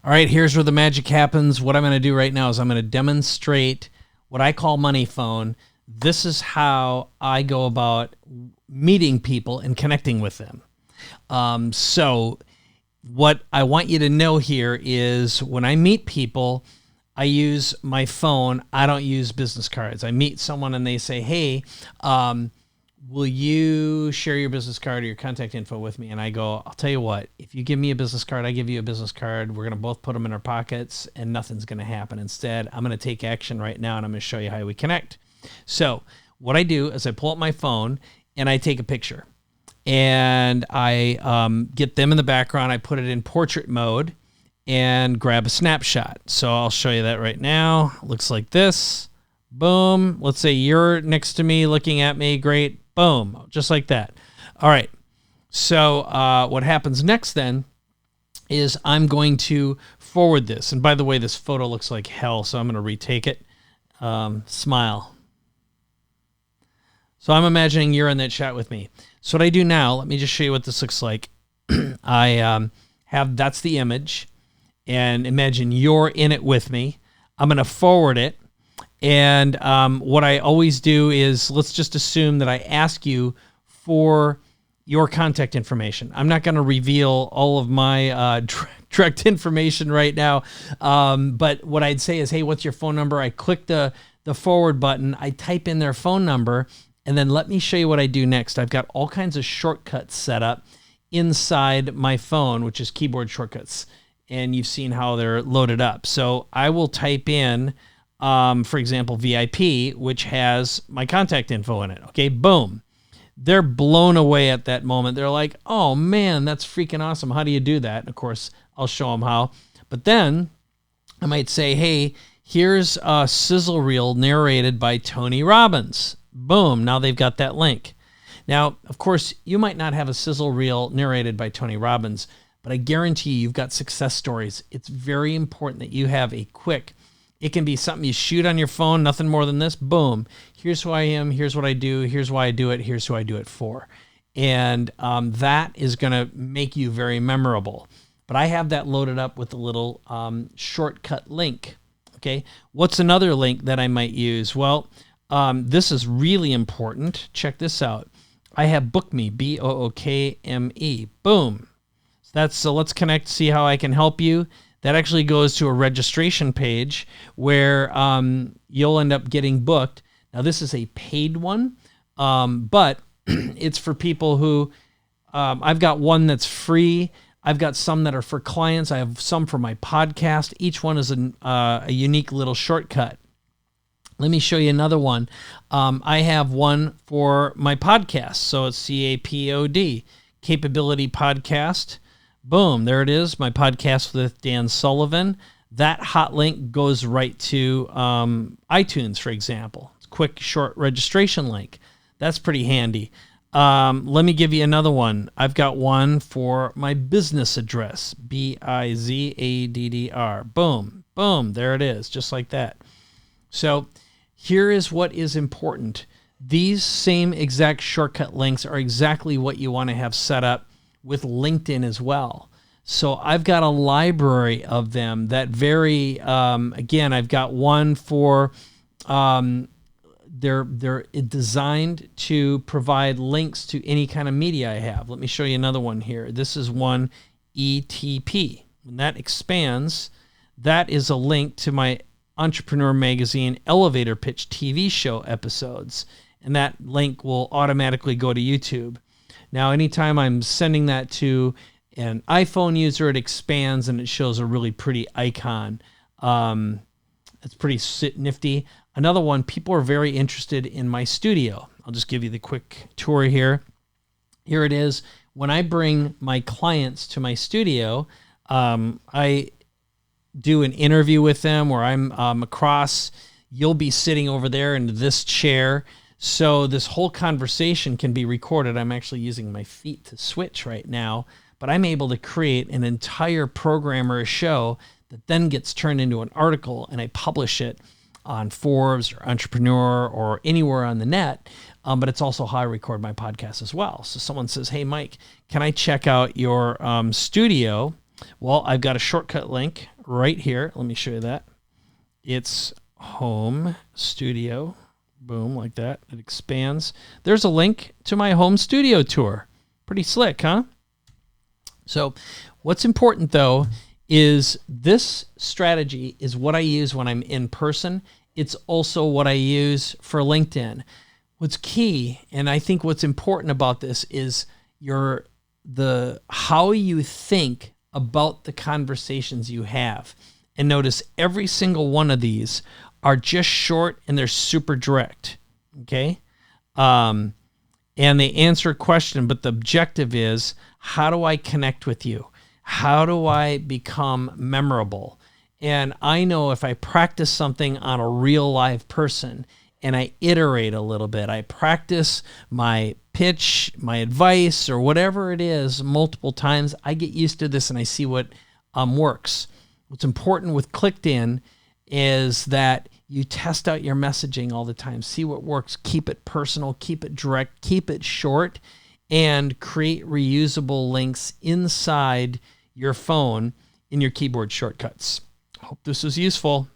All right, here's where the magic happens. What I'm going to do right now is I'm going to demonstrate what I call money phone. This is how I go about meeting people and connecting with them. So what I want you to know here is when I meet people, I use my phone. I don't use business cards. I meet someone and they say, hey, will you share your business card or your contact info with me? And I go, I'll tell you what, if you give me a business card, I give you a business card. We're going to both put them in our pockets and nothing's going to happen. Instead, I'm going to take action right now and I'm going to show you how we connect. So what I do is I pull up my phone and I take a picture and I get them in the background. I put it in portrait mode and grab a snapshot. So I'll show you that right now. Looks like this. Boom. Let's say you're next to me looking at me. Great. Boom. Just like that. All right. So what happens next then is I'm going to forward this. And by the way, this photo looks like hell, so I'm going to retake it. Smile. So I'm imagining you're in that shot with me. So what I do now, let me just show you what this looks like. I that's the image. And imagine you're in it with me. I'm going to forward it. And what I always do is, let's just assume that I ask you for your contact information. I'm not going to reveal all of my direct information right now. But what I'd say is, hey, what's your phone number? I click the forward button. I type in their phone number. And then let me show you what I do next. I've got all kinds of shortcuts set up inside my phone, which is keyboard shortcuts. And you've seen how they're loaded up. So I will type in, for example, VIP, which has my contact info in it. Okay, boom. They're blown away at that moment. They're like, oh, man, that's freaking awesome. How do you do that? And, of course, I'll show them how. But then I might say, hey, here's a Sizzle reel narrated by Tony Robbins. Boom. Now they've got that link. Now, of course, you might not have a Sizzle reel narrated by Tony Robbins, but I guarantee you've got success stories. It's very important that you have a quick, it can be something you shoot on your phone, nothing more than this. Boom. Here's who I am. Here's what I do. Here's why I do it. Here's who I do it for. And that is going to make you very memorable. But I have that loaded up with a little shortcut link. Okay. What's another link that I might use? Well, this is really important. Check this out. I have BookMe, BookMe. Boom. So let's connect, see how I can help you. That actually goes to a registration page where you'll end up getting booked. Now, this is a paid one, but it's for people who, I've got one that's free. I've got some that are for clients. I have some for my podcast. Each one is a unique little shortcut. Let me show you another one. I have one for my podcast. So it's CAPOD, Capability Podcast. Boom, there it is, my podcast with Dan Sullivan. That hot link goes right to iTunes, for example. It's a quick, short registration link. That's pretty handy. Let me give you another one. I've got one for my business address, BIZADDR. Boom, boom, there it is, just like that. So here is what is important. These same exact shortcut links are exactly what you want to have set up with LinkedIn as well. So I've got a library of them that vary. Again, I've got one for, they're designed to provide links to any kind of media I have. Let me show you another one here. This is one ETP. When that expands, that is a link to my Entrepreneur Magazine Elevator Pitch TV show episodes. And that link will automatically go to YouTube. Now, anytime I'm sending that to an iPhone user, it expands and it shows a really pretty icon. It's pretty nifty. Another one, people are very interested in my studio. I'll just give you the quick tour here. Here it is. When I bring my clients to my studio, I do an interview with them where I'm across. You'll be sitting over there in this chair. So this whole conversation can be recorded. I'm actually using my feet to switch right now, but I'm able to create an entire program or a show that then gets turned into an article, and I publish it on Forbes or Entrepreneur or anywhere on the net. But it's also how I record my podcast as well. So someone says, hey, Mike, can I check out your studio? Well, I've got a shortcut link right here. Let me show you that. It's home studio. Boom, like that. It expands. There's a link to my home studio tour. Pretty slick, huh? So what's important, though, is this strategy is what I use when I'm in person. It's also what I use for LinkedIn. What's key, and I think what's important about this, is how you think about the conversations you have. And notice every single one of these are just short and they're super direct. Okay? And they answer a question, but the objective is, how do I connect with you? How do I become memorable? And I know if I practice something on a real live person and I iterate a little bit, I practice my pitch, my advice, or whatever it is multiple times, I get used to this and I see what works. What's important with Clicked In is that you test out your messaging all the time. See what works. Keep it personal. Keep it direct. Keep it short. And create reusable links inside your phone in your keyboard shortcuts. Hope this was useful.